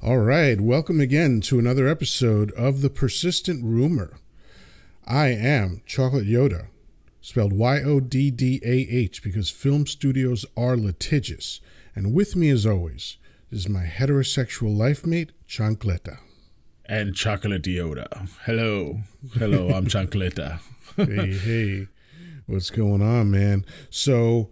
All right, welcome again to another episode of The Persistent Rumor. I am Chocolate Yoddah, spelled Y-O-D-D-A-H, because film studios are litigious. And with me, as always, is my heterosexual life mate, Chancleta. And Chocolate Yoddah. Hello, I'm Chancleta. Hey, what's going on, man? So,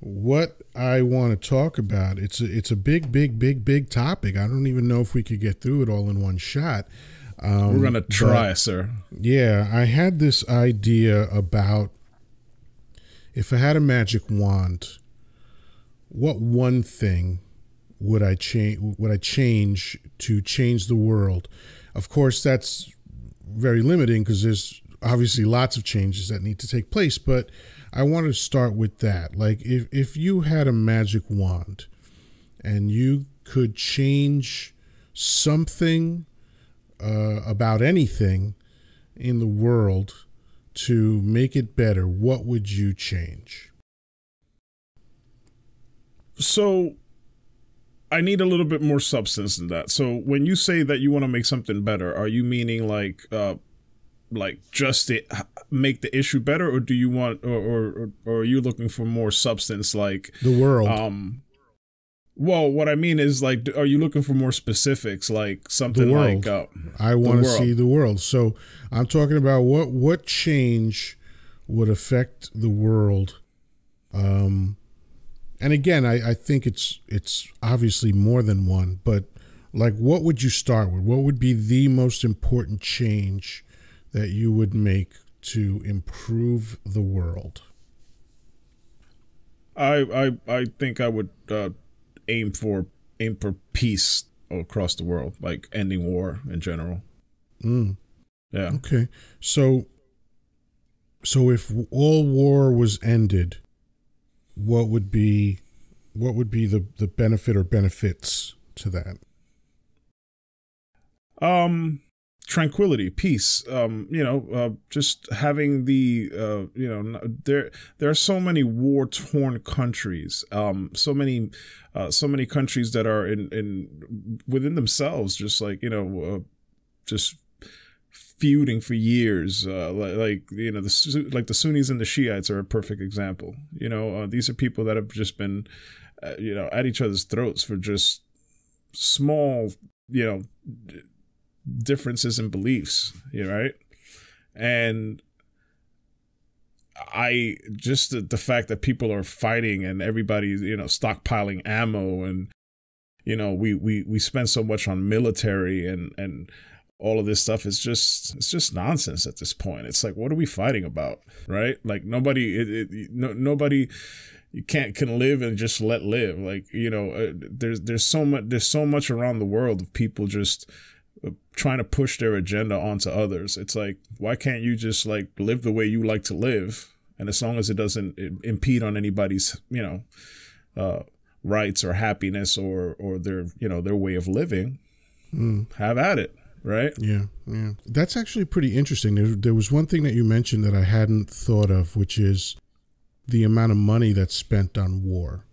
what I want to talk about, it's a big topic. I don't even know if we could get through it all in one shot. We're going to try, sir. Yeah, I had this idea about if I had a magic wand, what one thing would I change to change the world? Of course, that's very limiting because there's obviously lots of changes that need to take place, but I want to start with that. Like, if you had a magic wand and you could change something about anything in the world to make it better, what would you change? So I need a little bit more substance than that. So when you say that you want to make something better, are you meaning like just to make the issue better, or do you want, or are you looking for more substance, like the world? Well, what I mean is, like, are you looking for more specifics, like something like I want to see the world. So I'm talking about what change would affect the world. And again, I think it's obviously more than one, but like, what would you start with? What would be the most important change that you would make to improve the world? I think I would aim for peace across the world, like ending war in general. Yeah. Okay. So if all war was ended, what would be the benefit or benefits to that? Tranquility, peace, just having the, there are so many war-torn countries, so many countries that are in within themselves, just like, just feuding for years, the Sunnis and the Shiites are a perfect example. These are people that have just been, at each other's throats for just small, differences in beliefs, right? And the fact that people are fighting and everybody's, stockpiling ammo, and, we spend so much on military and all of this stuff is just nonsense at this point. It's like, what are we fighting about, right? Like, nobody can live and just let live. Like, there's so much around the world of people just trying to push their agenda onto others. It's like, why can't you just like live the way you like to live? And as long as it doesn't impede on anybody's, rights or happiness or their way of living, have at it. Right? Yeah. That's actually pretty interesting. There was one thing that you mentioned that I hadn't thought of, which is the amount of money that's spent on war.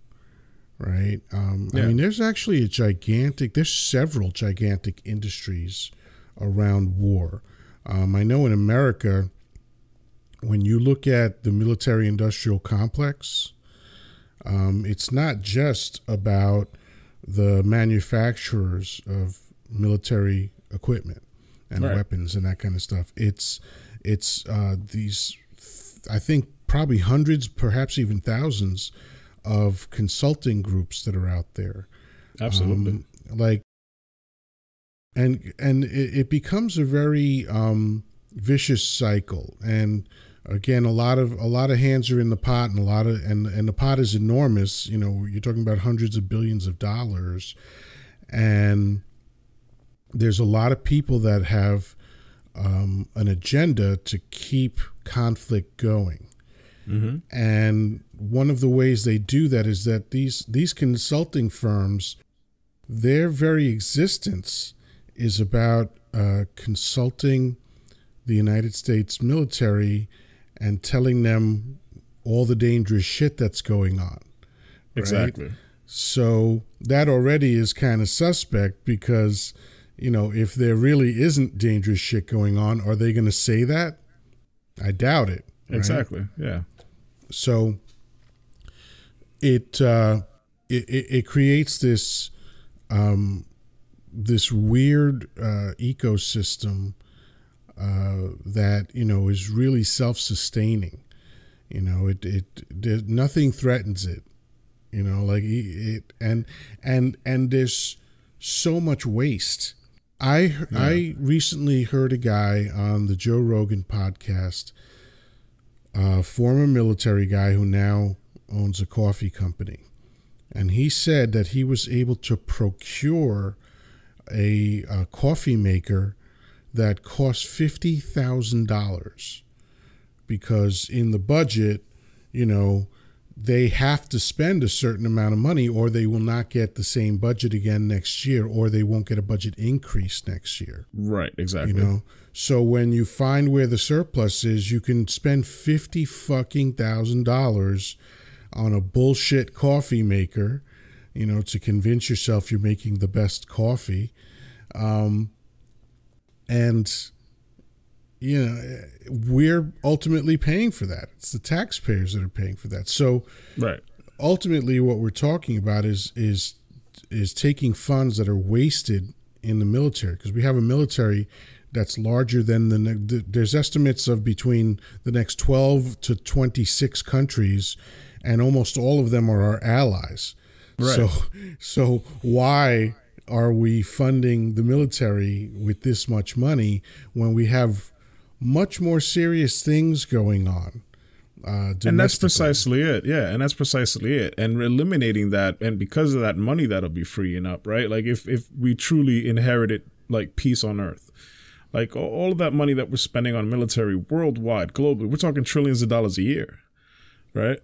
Right. I mean, there's actually there's several gigantic industries around war. I know in America, when you look at the military industrial complex, it's not just about the manufacturers of military equipment and weapons and that kind of stuff. It's these, I think, probably hundreds, perhaps even thousands of consulting groups that are out there. Absolutely. And it becomes a very vicious cycle. And again, a lot of hands are in the pot, and and the pot is enormous. You're talking about hundreds of billions of dollars, and there's a lot of people that have an agenda to keep conflict going. Mm-hmm. And one of the ways they do that is that these consulting firms, their very existence is about consulting the United States military and telling them all the dangerous shit that's going on. Right? Exactly. So that already is kind of suspect because, if there really isn't dangerous shit going on, are they going to say that? I doubt it. Right? Exactly. Yeah. So it creates this this weird ecosystem that is really self-sustaining. Nothing threatens it. And there's so much waste. I recently heard a guy on the Joe Rogan podcast, former military guy who now owns a coffee company. And he said that he was able to procure a coffee maker that cost $50,000 because in the budget, they have to spend a certain amount of money or they will not get the same budget again next year, or they won't get a budget increase next year. Right, exactly. So when you find where the surplus is, you can spend $50,000 on a bullshit coffee maker, to convince yourself you're making the best coffee. We're ultimately paying for that. It's the taxpayers that are paying for that. So right. Ultimately what we're talking about is taking funds that are wasted in the military, because we have a military that's larger than there's estimates of between the next 12 to 26 countries, and almost all of them are our allies. Right. So why are we funding the military with this much money when we have much more serious things going on? And that's precisely it. Yeah. And that's precisely it. And eliminating that. And because of that money, that'll be freeing up, right? Like if we truly inherited like peace on earth, like all of that money that we're spending on military worldwide, globally, we're talking trillions of dollars a year, right?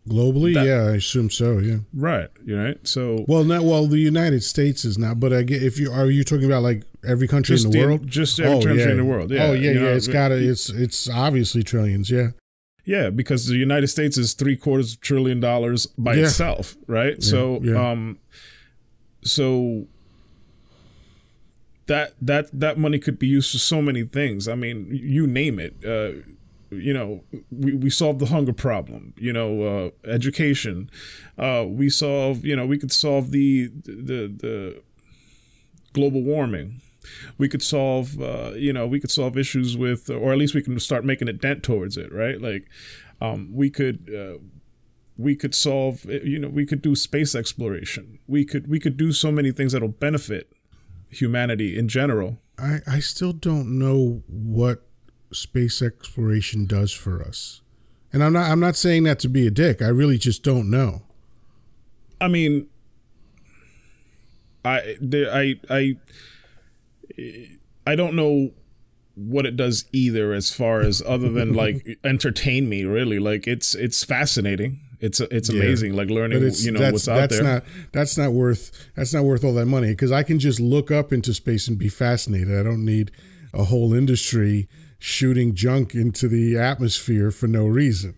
Globally, yeah, I assume so. Yeah, right. Right. So, the United States is not, but I get are you talking about like every country in the world? Just every country in the world. Yeah. Oh yeah, it's obviously trillions. Yeah. Yeah, because the United States is $750 billion by itself, right? Yeah, so that money could be used for so many things. I mean, you name it. We solved the hunger problem, education. We could solve the global warming. We could solve, issues with, or at least we can start making a dent towards it, right? Like, we could solve, we could do space exploration. We could do so many things that'll benefit humanity in general. I still don't know what space exploration does for us, and I'm not saying that to be a dick. I really just don't know. I mean, I don't know what it does either, as far as other than like entertain me. Really, like it's fascinating. It's amazing, like learning what's out there. That's not worth all that money, because I can just look up into space and be fascinated. I don't need a whole industry shooting junk into the atmosphere for no reason.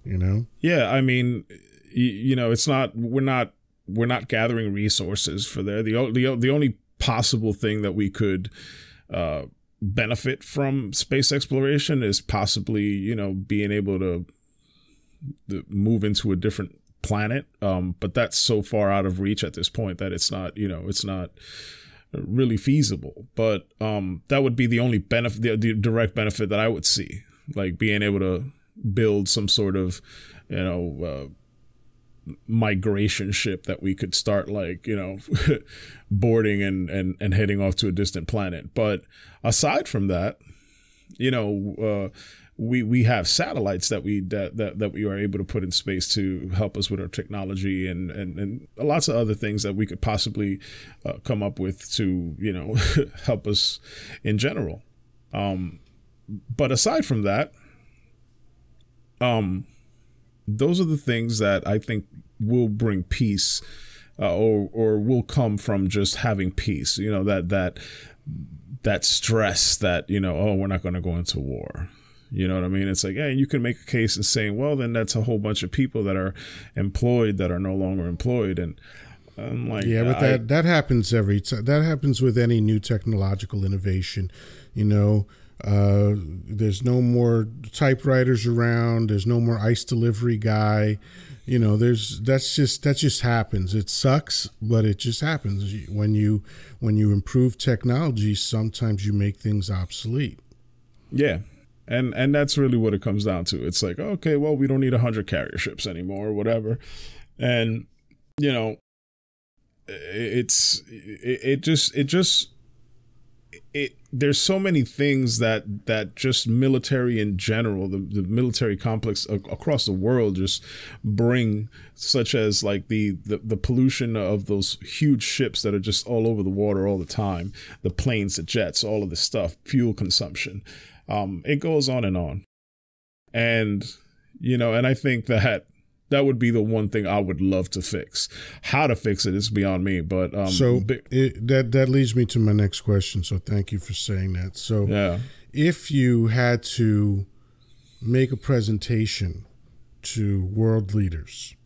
Yeah, I mean, it's not. We're not gathering resources for there. The only possible thing that we could benefit from space exploration is possibly, being able to move into a different planet. But that's so far out of reach at this point that it's not really feasible. But that would be the only benefit, the direct benefit that I would see, like being able to build some sort of, migration ship that we could start, like, boarding and heading off to a distant planet. But aside from that, we have satellites that we are able to put in space to help us with our technology and lots of other things that we could possibly come up with to help us in general. But aside from that, those are the things that I think will bring peace, or will come from just having peace. That stress that, we're not going to go into war. You know what I mean? It's like, yeah, you can make a case and saying, well, then that's a whole bunch of people that are employed that are no longer employed. And I'm like, yeah, but that happens every time. That happens with any new technological innovation. You know, there's no more typewriters around. There's no more ice delivery guy. You know, that just happens. It sucks, but it just happens. When you improve technology, sometimes you make things obsolete. Yeah. And that's really what it comes down to. It's like, okay, well, we don't need 100 carrier ships anymore or whatever. And, you know, there's so many things that just military in general, the military complex across the world just bring, such as like the pollution of those huge ships that are just all over the water all the time, the planes, the jets, all of this stuff, fuel consumption. It goes on. And, you know, and I think that would be the one thing I would love to fix. How to fix it is beyond me. But that leads me to my next question. So thank you for saying that. So yeah. If you had to make a presentation to world leaders,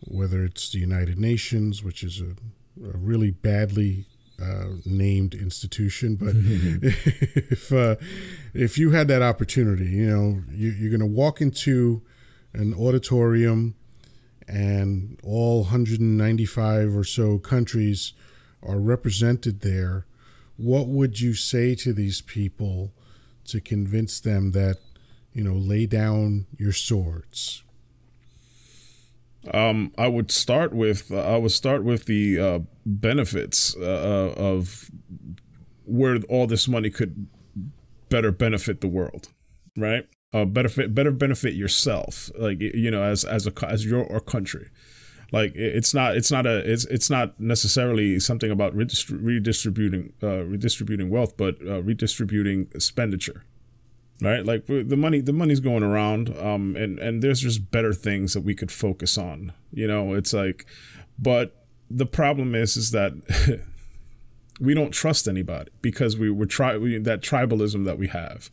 whether it's the United Nations, which is a really badly named institution, but if you had that opportunity, you know, you're going to walk into an auditorium and all 195 or so countries are represented there, what would you say to these people to convince them that, you know, lay down your swords? I would start with the benefits of where all this money could better benefit the world, right? Better benefit yourself, like, you know, as your country. Like it's not necessarily something about redistributing wealth, but redistributing expenditure. Right, like the money's going around, and there's just better things that we could focus on. You know, it's like, but the problem is that we don't trust anybody because that tribalism that we have,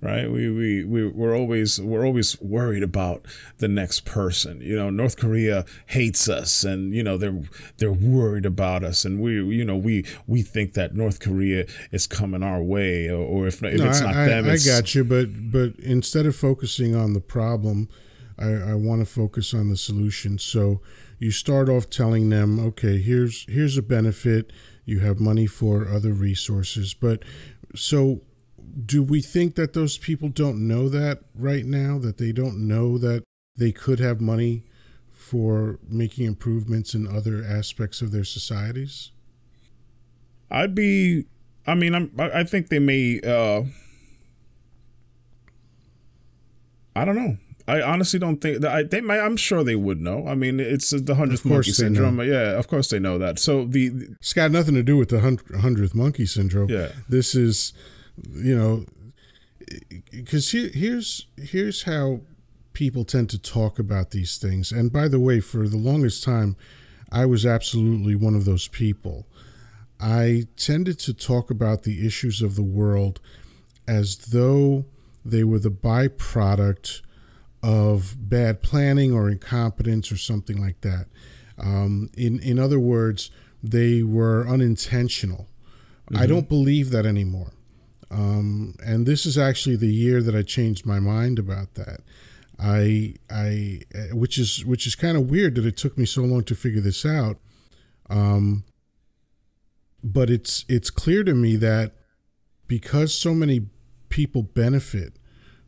right? We're always worried about the next person. You know, North Korea hates us, and you know they're worried about us, and we think that North Korea is coming our way, or if it's not them. I got you, but instead of focusing on the problem, I want to focus on the solution. So you start off telling them, okay, here's a benefit. You have money for other resources. But so do we think that those people don't know that right now, that they don't know that they could have money for making improvements in other aspects of their societies? I think they may, I don't know. I honestly don't think that they might. I'm sure they would know. I mean, it's the 100th monkey syndrome. Yeah, of course they know that. So it's got nothing to do with the 100th monkey syndrome. Yeah, this is, you know, because here's how people tend to talk about these things. And by the way, for the longest time, I was absolutely one of those people. I tended to talk about the issues of the world as though they were the byproduct of bad planning or incompetence or something like that. In other words, they were unintentional. Mm-hmm. I don't believe that anymore. And this is actually the year that I changed my mind about that. Which is kind of weird that it took me so long to figure this out. But it's clear to me that because so many people benefit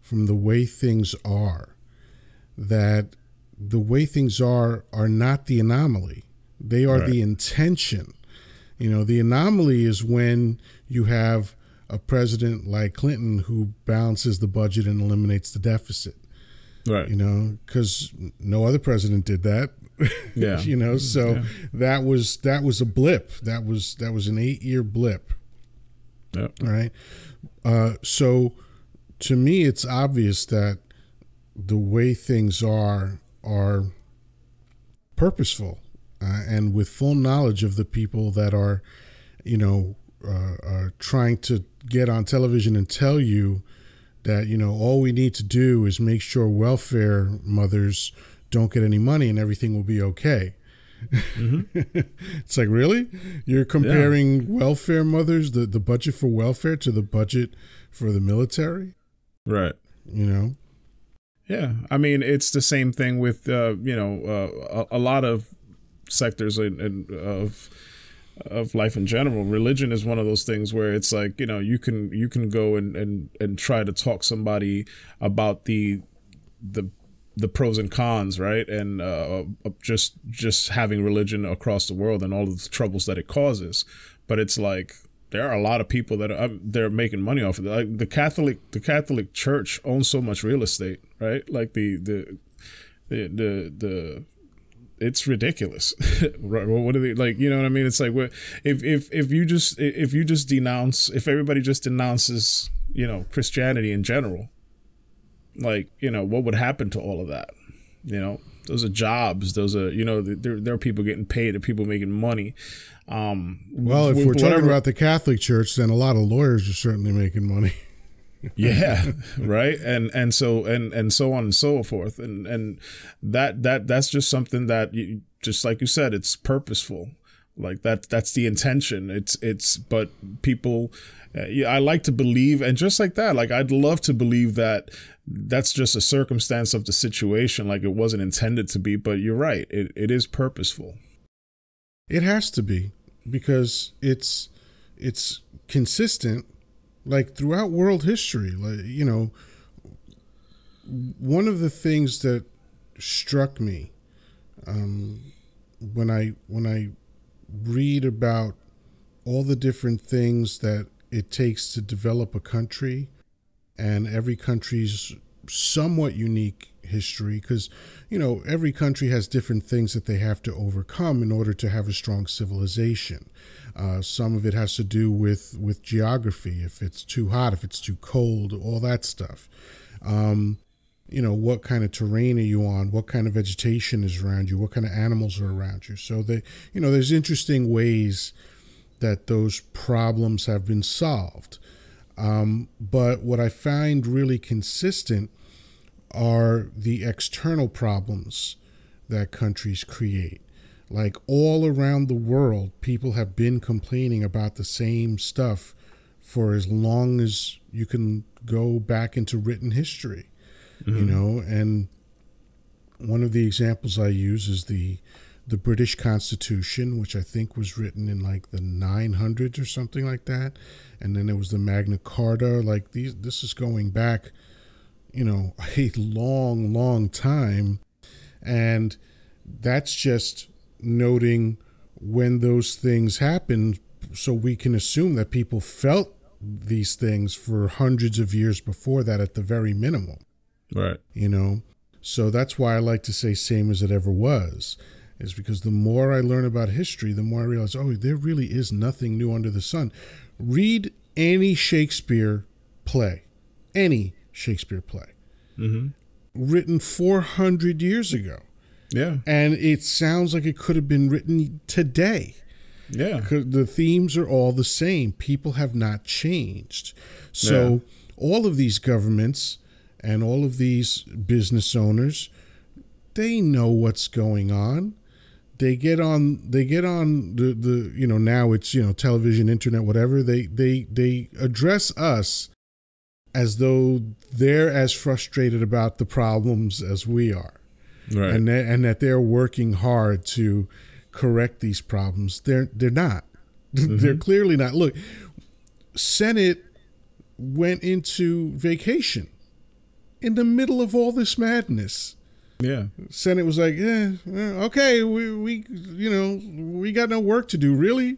from the way things are, that the way things are not the anomaly. They are the intention. You know, the anomaly is when you have a president like Clinton who balances the budget and eliminates the deficit. Right. You know, because no other president did that. Yeah. You know, so that was a blip. That was an 8-year blip. Yeah. Right. So to me, it's obvious that the way things are purposeful and with full knowledge of the people that are, you know, trying to get on television and tell you that, you know, all we need to do is make sure welfare mothers don't get any money and everything will be okay. Mm-hmm. It's like, really? You're comparing welfare mothers, the budget for welfare, to the budget for the military? Right. You know? Yeah. I mean, it's the same thing with, a lot of sectors of life in general. Religion is one of those things where it's like, you know, you can go and try to talk somebody about the pros and cons, right? And just having religion across the world and all of the troubles that it causes. But it's like, there are a lot of people that they're making money off of it. Like the Catholic Church owns so much real estate, right? Like the it's ridiculous. Right? Well, what are they like? You know what I mean? It's like, if you just denounce, if everybody just denounces, you know, Christianity in general, like, you know, what would happen to all of that? You know, those are jobs. Those are, you know, there are people getting paid, there are people making money. Well, if we're talking about the Catholic Church, then a lot of lawyers are certainly making money. Yeah, right. And so on and so forth. And that's just something that, just like you said, it's purposeful. Like that's the intention. But people, I like to believe, and just like that, like I'd love to believe that that's just a circumstance of the situation. Like it wasn't intended to be, but you're right. It is purposeful. It has to be, because it's consistent, like throughout world history. Like, you know, one of the things that struck me when I read about all the different things that it takes to develop a country, and every country's somewhat unique history, because, you know, every country has different things that they have to overcome in order to have a strong civilization. Some of it has to do with geography, if it's too hot, if it's too cold, all that stuff. You know, what kind of terrain are you on? What kind of vegetation is around you? What kind of animals are around you? So you know, there's interesting ways that those problems have been solved. But what I find really consistent are the external problems that countries create. Like all around the world, people have been complaining about the same stuff for as long as you can go back into written history, you know. And one of the examples I use is the British Constitution, which I think was written in like the 900s or something like that. And then there was the Magna Carta. Like this is going back, you know, a long, long time. And that's just noting when those things happened, so we can assume that people felt these things for hundreds of years before that at the very minimum. Right. You know, so that's why I like to say same as it ever was, is because the more I learn about history, the more I realize, oh, there really is nothing new under the sun. Read any Shakespeare play, written 400 years ago. Yeah. And it sounds like it could have been written today. Yeah. The themes are all the same. People have not changed. So all of these governments and all of these business owners, they know what's going on. They get on the you know, now it's, you know, television, internet, whatever. They address us as though they're as frustrated about the problems as we are. Right. And that they're working hard to correct these problems. They're not. They're clearly not. Look, Senate went into vacation in the middle of all this madness. Yeah. Senate was like, yeah, okay, we you know, we got no work to do, really.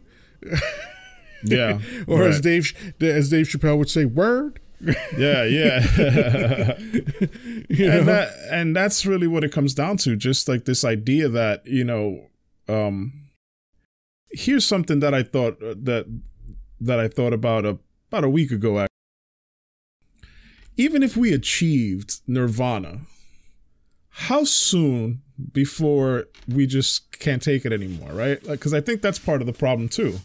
Yeah. Or right. as Dave Chappelle would say, word. Yeah. You know? And that's really what it comes down to. Just like this idea that, you know, here's something that I thought that I thought about a week ago. Even if we achieved nirvana, how soon before we just can't take it anymore, right? Because I think that's part of the problem too.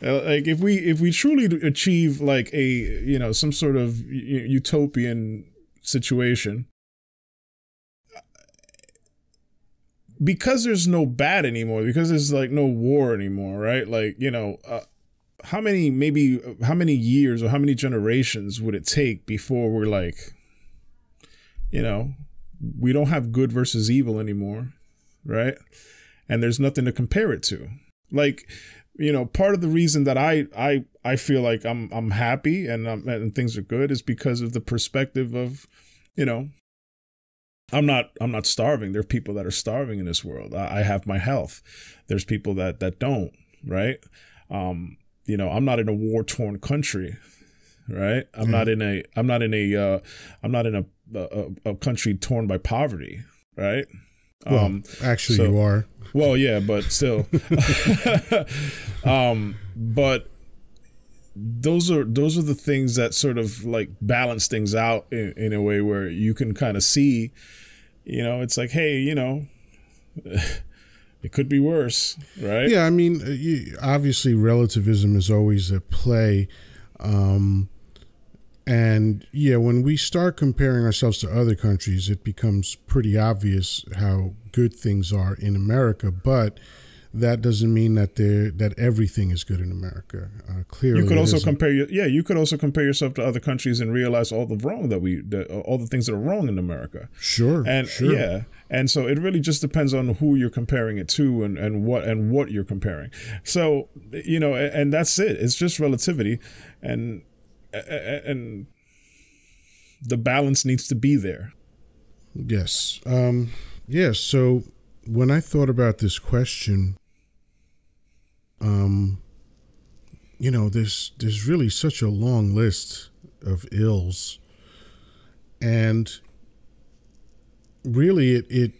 Like if we truly achieve like a some sort of utopian situation, because there's no bad anymore, because there's like no war anymore, right? Like how many years or how many generations would it take before we're like, we don't have good versus evil anymore, right? And there's nothing to compare it to. Like, part of the reason that I feel like I'm happy and things are good is because of the perspective of, I'm not starving. There are people that are starving in this world. I have my health. There's people that don't, right? I'm not in a war-torn country, right? I'm not in a country torn by poverty, right? Well, actually, you are. Well, yeah, but still. But those are the things that sort of like balance things out in a way where you can kind of see, it's like, hey, it could be worse, right? Yeah, I mean, obviously relativism is always at play. And yeah, when we start comparing ourselves to other countries, it becomes pretty obvious how good things are in America. But that doesn't mean that everything is good in America. Clearly, you could also you could also compare yourself to other countries and realize all the wrong all the things that are wrong in America. Sure, sure. Yeah, and so it really just depends on who you're comparing it to and what you're comparing. So and that's it. It's just relativity, and the balance needs to be there. Yes. So when I thought about this question, there's really such a long list of ills, and really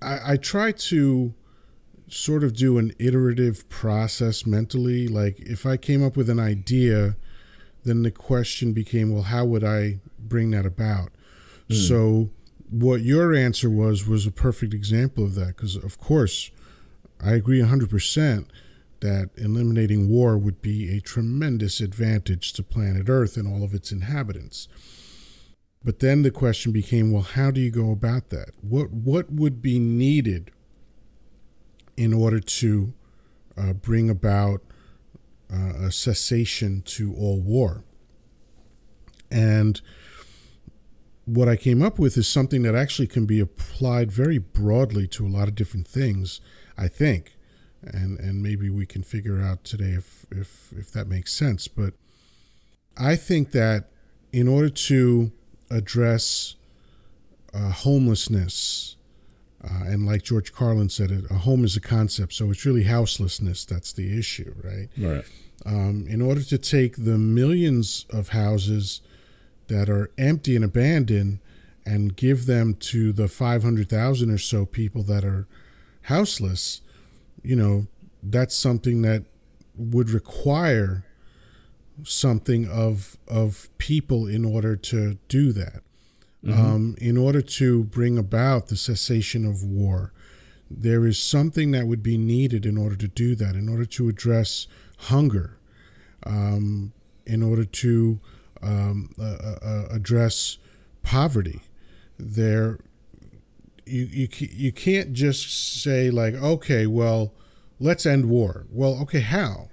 I try to sort of do an iterative process mentally. Like if I came up with an idea, then the question became, well, how would I bring that about? So what your answer was a perfect example of that, because of course I agree 100% that eliminating war would be a tremendous advantage to planet Earth and all of its inhabitants. But then the question became, well, how do you go about that? What would be needed in order to bring about a cessation to all war? And what I came up with is something that actually can be applied very broadly to a lot of different things, I think. And maybe we can figure out today if that makes sense. But I think that in order to address homelessness, and like George Carlin said, a home is a concept, so it's really houselessness that's the issue, right? Right. In order to take the millions of houses that are empty and abandoned and give them to the 500,000 or so people that are houseless, that's something that would require something of people in order to do that. In order to bring about the cessation of war, there is something that would be needed in order to do that, in order to address hunger, in order to address poverty. You can't just say like, okay, well, let's end war. Well, okay, how?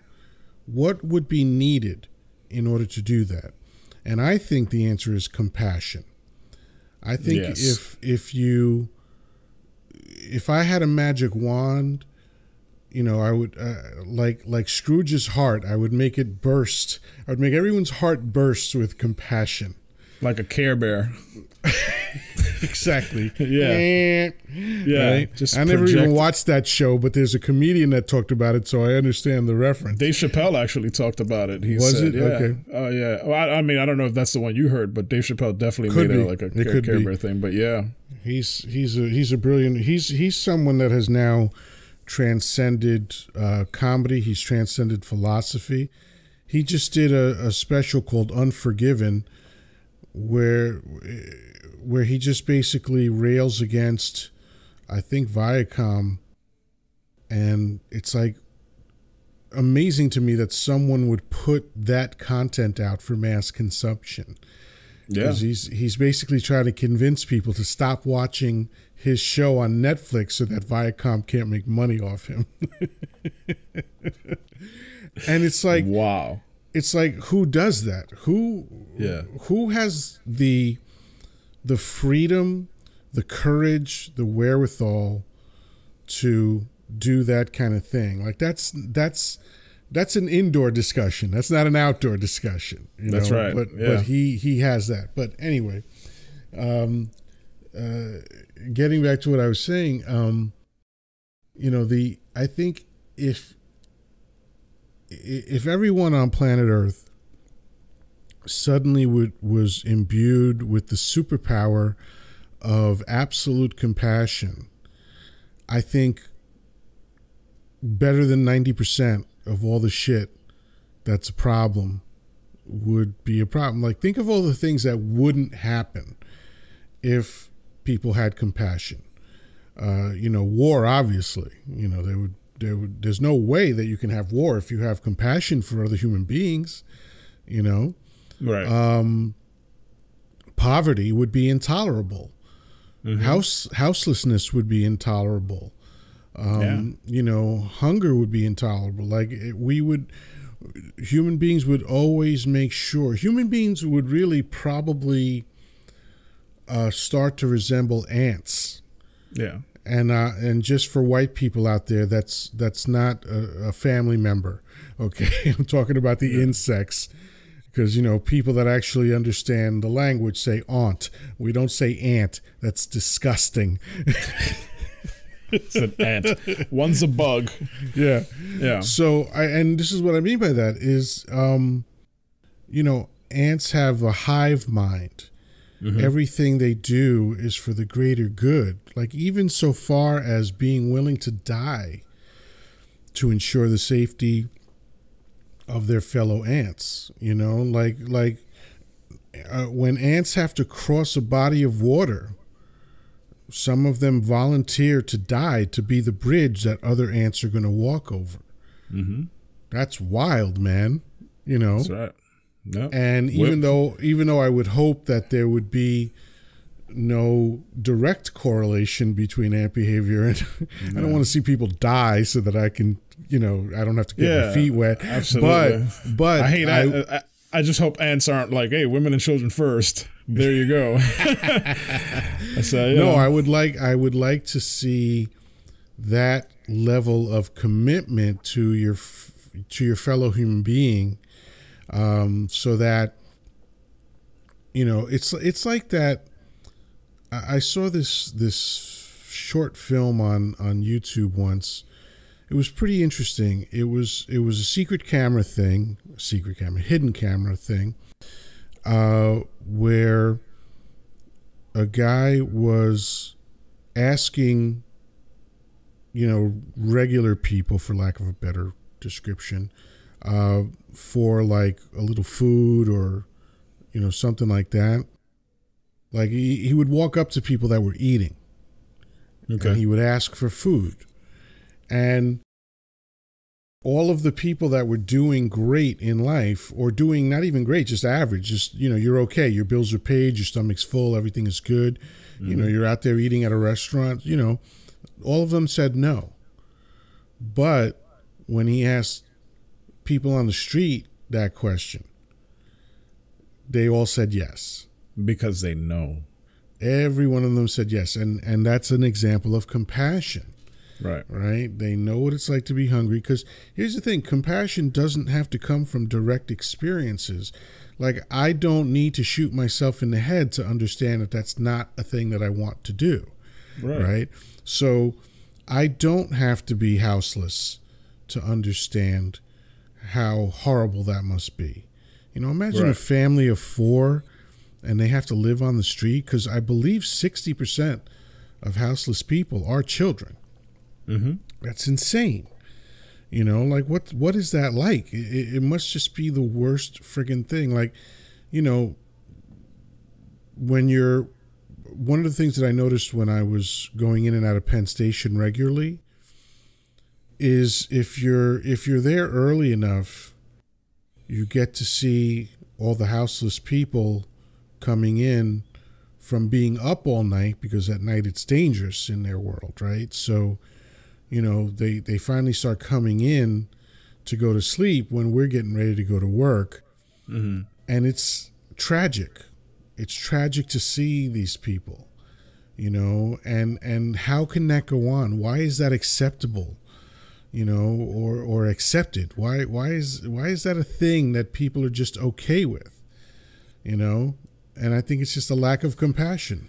What would be needed in order to do that? And I think the answer is compassion. I think if I had a magic wand, I would like Scrooge's heart. I would make it burst. I would make everyone's heart burst with compassion, like a Care Bear. Exactly. Yeah. Right? I never even watched that show, but there's a comedian that talked about it, so I understand the reference. Dave Chappelle actually talked about it. He Was said, it? Yeah. Okay. Oh, yeah. Well, I mean, I don't know if that's the one you heard, but Dave Chappelle definitely made it like a Care Bear thing. But yeah, he's a brilliant. He's someone that has now transcended comedy. He's transcended philosophy. He just did a special called Unforgiven, where he just basically rails against, I think, Viacom, and it's like amazing to me that someone would put that content out for mass consumption. Yeah, because he's basically trying to convince people to stop watching his show on Netflix so that Viacom can't make money off him. And it's like, wow. It's like, who does that? Who has the freedom, the courage, the wherewithal to do that kind of thing? Like that's an indoor discussion. That's not an outdoor discussion. That's right. But he has that. But anyway, getting back to what I was saying, I think if everyone on planet Earth suddenly was imbued with the superpower of absolute compassion, I think better than 90% of all the shit that's a problem would be a problem. Like, think of all the things that wouldn't happen if people had compassion. War, obviously. There's no way that you can have war if you have compassion for other human beings. Right. Poverty would be intolerable. Mm-hmm. Houselessness would be intolerable. Hunger would be intolerable. Like, human beings would always make sure. Human beings would really probably start to resemble ants. Yeah. And just for white people out there, that's not a family member. Okay, I'm talking about the insects, because people that actually understand the language say aunt. We don't say ant. That's disgusting. It's an ant. One's a bug. Yeah. Yeah. So and this is what I mean by that is, ants have a hive mind. Mm-hmm. Everything they do is for the greater good. Like, even so far as being willing to die to ensure the safety of their fellow ants. When ants have to cross a body of water, some of them volunteer to die to be the bridge that other ants are going to walk over. Mm-hmm. That's wild, man. That's right. Yep. And even though I would hope that there would be no direct correlation between ant behavior and I don't want to see people die so that I can, I don't have to get my feet wet. Absolutely. But I hate I just hope ants aren't like, hey, women and children first. There you go. So, I would like to see that level of commitment to your fellow human being. So that, it's like that. I saw this short film on YouTube once. It was pretty interesting. It was a hidden camera thing, where a guy was asking, regular people, for lack of a better description, for like a little food or, something like that. Like, he would walk up to people that were eating. Okay. And he would ask for food. And all of the people that were doing great in life, or doing not even great, just average, just, you're okay. Your bills are paid, your stomach's full, everything is good. Mm-hmm. You're out there eating at a restaurant, all of them said no. But when he asked people on the street that question, they all said yes. Because they know. Every one of them said yes. And that's an example of compassion. Right? They know what it's like to be hungry. Because here's the thing, compassion doesn't have to come from direct experiences. Like, I don't need to shoot myself in the head to understand that that's not a thing that I want to do. Right? So I don't have to be houseless to understand how horrible that must be. Imagine a family of 4 and they have to live on the street, because I believe 60% of houseless people are children. Mm-hmm. That's insane. Like, what is that like? It must just be the worst friggin' thing. Like, one of the things that I noticed when I was going in and out of Penn Station regularly is if you're there early enough, you get to see all the houseless people coming in from being up all night, because at night it's dangerous in their world, right? So, you know, they finally start coming in to go to sleep when we're getting ready to go to work. Mm-hmm. And it's tragic. It's tragic to see these people, you know, and how can that go on? Why is that acceptable, you know, or accepted? Why is that a thing that people are just okay with, you know? And I think it's just a lack of compassion.